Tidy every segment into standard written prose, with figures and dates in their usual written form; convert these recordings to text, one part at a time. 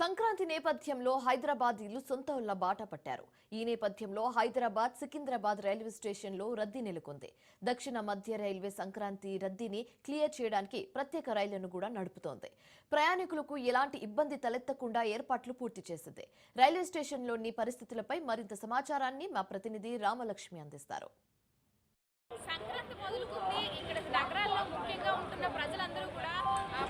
సంక్రాంతి నేపథ్యంలో హైదరాబాదీలు సొంత ఊళ్ల బాట పట్టారు. ఈ నేపథ్యంలో హైదరాబాద్ సికింద్రాబాద్ రైల్వే స్టేషన్లో రద్దీ నెలకొంది. దక్షిణ మధ్య రైల్వే సంక్రాంతి రద్దీని క్లియర్ చేయడానికి ప్రత్యేక రైళ్లను కూడా నడుపుతోంది. ప్రయాణికులకు ఎలాంటి ఇబ్బంది తలెత్తకుండా ఏర్పాట్లు పూర్తి చేసింది. రైల్వే స్టేషన్లోని పరిస్థితులపై మరింత సమాచారాన్ని మా ప్రతినిధి రామలక్ష్మి అందిస్తారు. సంక్రాంతి మొదలుకుంది. ఇక్కడ నగరాల్లో ముఖ్యంగా ఉంటున్న ప్రజలందరూ కూడా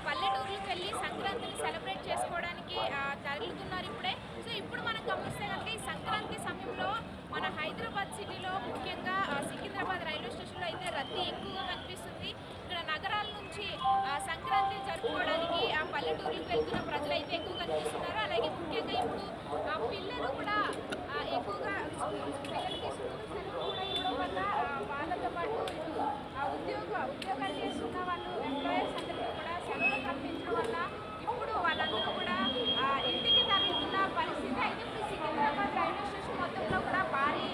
పల్లెటూర్లకు వెళ్ళి సంక్రాంతిని సెలబ్రేట్ చేసుకోవడానికి తరలుతున్నారు ఇప్పుడే. సో ఇప్పుడు మనం గమనిస్తే కనుక ఈ సంక్రాంతి సమయంలో మన హైదరాబాద్ సిటీలో ముఖ్యంగా సికింద్రాబాద్ రైల్వే స్టేషన్లో అయితే రద్దీ ఎక్కువగా కనిపిస్తుంది. ఇక్కడ నగరాల నుంచి సంక్రాంతిని జరుపుకోవడానికి పల్లెటూర్లకు వెళ్తున్న ప్రజలు అయితే ఎక్కువ కనిపిస్తున్నారు. అలాగే ముఖ్యంగా ఇప్పుడు పిల్లలు కూడా ఎక్కువగా పిల్లలకి స్కూల్ సెలవు కూడా ఇవ్వడం వల్ల వాళ్ళతో పాటు ఉద్యోగాలు చేస్తున్న వాళ్ళు ఎంప్లాయర్స్ అందరికీ కూడా సెలవులు కల్పించడం వల్ల ఇప్పుడు వాళ్ళందరూ కూడా ఇంటికి తరలిస్తున్న పరిస్థితి. అయితే ఇప్పుడు సికింద్రాబాద్ రైల్వే స్టేషన్ మొత్తంలో కూడా భారీ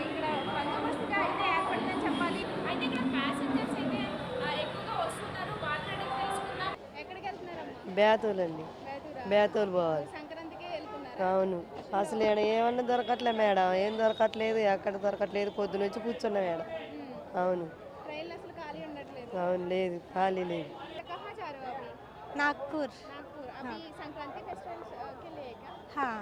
ఇక్కడ బందోబస్తుగా అయితే ఏర్పడిందని చెప్పాలి. అయితే ఇక్కడ ప్యాసింజర్స్ అయితే ఎక్కువగా వస్తున్నారు. వాళ్ళని తెలుసుకున్నాం. ఎక్కడికి వెళ్తున్నారమ్మా? బేతూలు అండి. బేతూలు పోవాలి. సంక్రాంతికి వెళ్తున్నారు. అవును. అసలు ఏమన్నా దొరకట్లే మేడం, ఏం దొరకట్లేదు, ఎక్కడ దొరకట్లేదు. పొద్దు నుంచి కూర్చున్నా మేడం. అవును. ట్రైన్లు అసలు ఖాళీ ఉండట్లేదు. అవును, లేదు, ఖాళీ లేదు. कहाँ जा रहे हो अभी? नागपुर। नागपुर। अभी संक्रांति फेस्टिवल के लिए क्या? हाँ,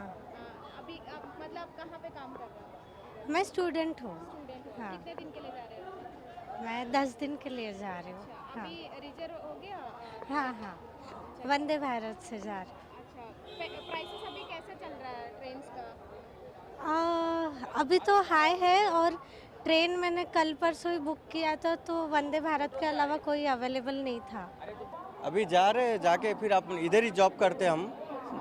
अभी मतलब आप कहाँ पे काम कर रहे हो? मैं स्टूडेंट हूँ। स्टूडेंट हो। हाँ। कितने दिन के लिए जा रहे हो? मैं 10 दिन के लिए जा रही हूँ। अच्छा, हाँ अभी रिजर्व हो गया? हाँ हाँ, वंदे भारत से जा रही अच्छा, प्राइसेस अभी कैसे चल रहा है ट्रेन्स का? हूँ। अभी तो हाई है, और ट्रेन मैंने कल परसों ही बुक किया था, तो वंदे भारत के अलावा कोई अवेलेबल नहीं था। अभी जा रहे हैं, जाके फिर आप इधर ही जॉब करते हम,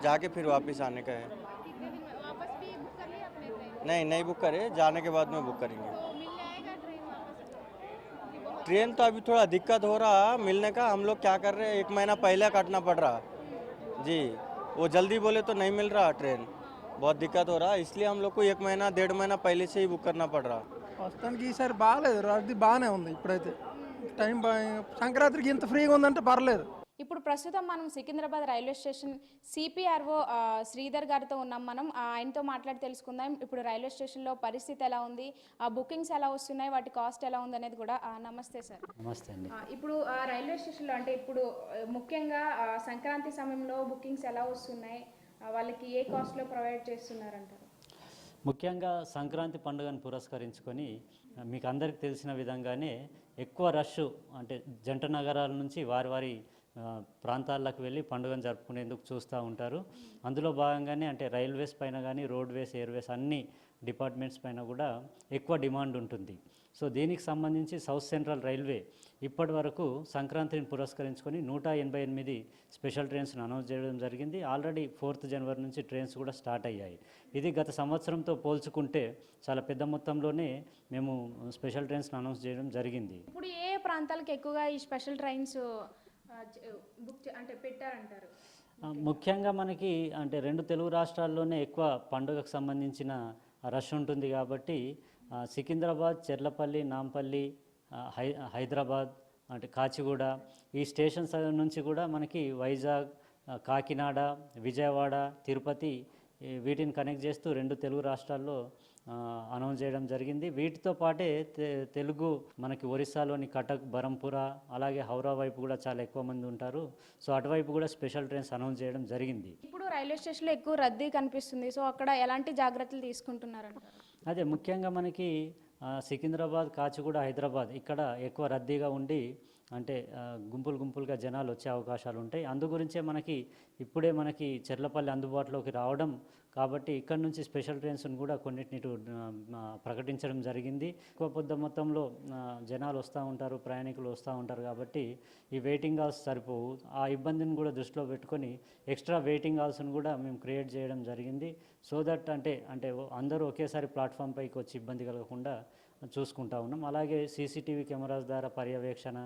जाके फिर वापस आने का है। कितने दिन में वापस भी बुक कर लिया आपने ट्रेन? नहीं बुक करे, जाने के बाद में बुक करेंगे। तो मिल जाएगा ट्रेन वापस? ट्रेन तो अभी थोड़ा दिक्कत हो रहा मिलने का। हम लोग क्या कर रहे हैं, 1 महीना पहले काटना पड़ रहा जी। वो जल्दी बोले तो नहीं मिल रहा ट्रेन, बहुत दिक्कत हो रहा है। इसलिए हम लोग को 1 महीना 1.5 महीना पहले से ही बुक करना पड़ रहा। ప్రస్తుతానికి ఈసారి బాగాలేదు, రద్దీ బాగానే ఉంది. ఇప్పుడైతే టైం సంక్రాంతికి ఇంత ఫ్రీగా ఉందంటే పర్లేదు. ఇప్పుడు ప్రస్తుతం మనం Secunderabad railway station CPRO Sridhar గారితో ఉన్నాం. మనం ఆయనతో మాట్లాడి తెలుసుకుందాం ఇప్పుడు రైల్వే స్టేషన్లో పరిస్థితి ఎలా ఉంది, బుకింగ్స్ ఎలా వస్తున్నాయి, వాటి కాస్ట్ ఎలా ఉంది అనేది కూడా. నమస్తే సార్. నమస్తే అండి. ఇప్పుడు రైల్వే స్టేషన్లో అంటే ఇప్పుడు ముఖ్యంగా సంక్రాంతి సమయంలో బుకింగ్స్ ఎలా వస్తున్నాయి, వాళ్ళకి ఏ కాస్ట్లో ప్రొవైడ్ చేస్తున్నారంటారు? ముఖ్యంగా సంక్రాంతి పండుగను పురస్కరించుకొని మీకు అందరికీ తెలిసిన విధంగానే ఎక్కువ రష్ అంటే జంట నగరాల నుంచి వారి ప్రాంతాలకు వెళ్ళి పండుగను జరుపుకునేందుకు చూస్తూ ఉంటారు. అందులో భాగంగానే అంటే రైల్వేస్ పైన కానీ రోడ్వేస్, ఎయిర్వేస్ అన్ని డిపార్ట్మెంట్స్ పైన కూడా ఎక్కువ డిమాండ్ ఉంటుంది. సో దీనికి సంబంధించి సౌత్ సెంట్రల్ రైల్వే ఇప్పటి వరకు సంక్రాంతిని పురస్కరించుకొని 188 స్పెషల్ ట్రైన్స్ను అనౌన్స్ చేయడం జరిగింది. ఆల్రెడీ 4th జనవరి నుంచి ట్రైన్స్ కూడా స్టార్ట్ అయ్యాయి. ఇది గత సంవత్సరంతో పోల్చుకుంటే చాలా పెద్ద మొత్తంలోనే మేము స్పెషల్ ట్రైన్స్ను అనౌన్స్ చేయడం జరిగింది. ఇప్పుడు ఏ ప్రాంతాలకు ఎక్కువగా ఈ స్పెషల్ ట్రైన్స్ బుక్ అంటే పెట్టారంటారు? ముఖ్యంగా మనకి అంటే 2 తెలుగు రాష్ట్రాల్లోనే ఎక్కువ పండుగకు సంబంధించిన రష్ ఉంటుంది కాబట్టి సికింద్రాబాద్, చెర్లపల్లి, నాంపల్లి, హైదరాబాద్ అంటే కాచిగూడ ఈ స్టేషన్స్ నుంచి కూడా మనకి వైజాగ్, కాకినాడ, విజయవాడ, తిరుపతి వీటిని కనెక్ట్ చేస్తూ 2 తెలుగు రాష్ట్రాల్లో అనౌన్స్ చేయడం జరిగింది. వీటితో పాటే తెలుగు మనకి ఒరిస్సాలోని కటక్, బరంపుర అలాగే హౌరా వైపు కూడా చాలా ఎక్కువ మంది ఉంటారు. సో అటువైపు కూడా స్పెషల్ ట్రైన్స్ అనౌన్స్ చేయడం జరిగింది. ఇప్పుడు రైల్వే స్టేషన్లో ఎక్కువ రద్దీ కనిపిస్తుంది. సో అక్కడ ఎలాంటి జాగ్రత్తలు తీసుకుంటున్నారంటారు? అదే ముఖ్యంగా మనకి సికింద్రాబాద్, కాచిగూడ, హైదరాబాద్ ఇక్కడ ఎక్కువ రద్దీగా ఉండి అంటే గుంపులుగా జనాలు వచ్చే అవకాశాలు ఉంటాయి. అందు గురించే ఇప్పుడే మనకి చెర్లపల్లి అందుబాటులోకి రావడం కాబట్టి ఇక్కడ నుంచి స్పెషల్ ట్రైన్స్ను కూడా కొన్నిటిని ప్రకటించడం జరిగింది. ఎక్కువ పెద్ద మొత్తంలో జనాలు వస్తూ ఉంటారు, ప్రయాణికులు వస్తూ ఉంటారు కాబట్టి ఈ వెయిటింగ్ హాల్స్ సరిపోవు. ఆ ఇబ్బందిని కూడా దృష్టిలో పెట్టుకొని ఎక్స్ట్రా వెయిటింగ్ హాల్స్ను కూడా మేము క్రియేట్ చేయడం జరిగింది. సో దట్ అంటే అందరూ ఒకేసారి ప్లాట్ఫామ్ పైకి వచ్చి ఇబ్బంది కలగకుండా చూసుకుంటా ఉన్నాం. అలాగే సీసీటీవీ కెమెరాస్ ద్వారా పర్యవేక్షణ,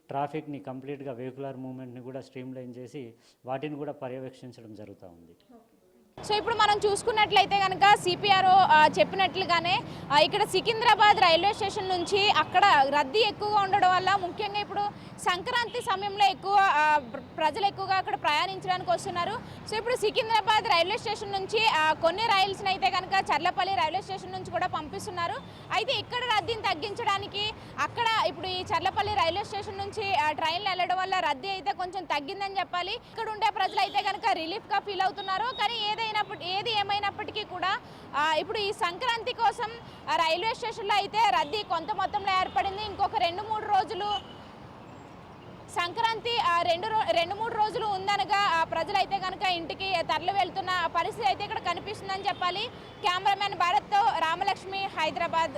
ట్రాఫిక్ని కంప్లీట్గా వెహికులర్ మూవ్మెంట్ని కూడా స్ట్రీమ్లైన్ చేసి వాటిని కూడా పర్యవేక్షించడం జరుగుతూ ఉంది. సో ఇప్పుడు మనం చూసుకున్నట్లయితే కనుక సిపిఆర్ఓ చెప్పినట్లుగానే ఇక్కడ సికింద్రాబాద్ రైల్వే స్టేషన్ నుంచి అక్కడ రద్దీ ఎక్కువగా ఉండడం వల్ల ముఖ్యంగా ఇప్పుడు సంక్రాంతి సమయంలో ఎక్కువ ప్రజలు ఎక్కువగా అక్కడ ప్రయాణించడానికి వస్తున్నారు. సో ఇప్పుడు సికింద్రాబాద్ రైల్వే స్టేషన్ నుంచి కొన్ని రైల్స్ని అయితే కనుక చర్లపల్లి రైల్వే స్టేషన్ నుంచి కూడా పంపిస్తున్నారు. అయితే ఇక్కడ రద్దీని తగ్గించడానికి అక్కడ ఇప్పుడు ఈ చర్లపల్లి రైల్వే స్టేషన్ నుంచి ట్రైన్లు వెళ్ళడం వల్ల రద్దీ అయితే కొంచెం తగ్గిందని చెప్పాలి. ఇక్కడ ఉండే ప్రజలు అయితే కనుక రిలీఫ్గా ఫీల్ అవుతున్నారు. కానీ ఏది ఏమైనప్పటికీ కూడా ఇప్పుడు ఈ సంక్రాంతి కోసం రైల్వే స్టేషన్లో అయితే రద్దీ కొంత మొత్తంలో ఏర్పడింది. ఇంకొక 2-3 రోజులు సంక్రాంతి 2-3 రోజులు ఉందనగా ప్రజలైతే కనుక ఇంటికి తరలి వెళ్తున్న పరిస్థితి అయితే ఇక్కడ కనిపిస్తుందని చెప్పాలి. కెమెరామెన్ భారత్తో రామలక్ష్మి, హైదరాబాద్.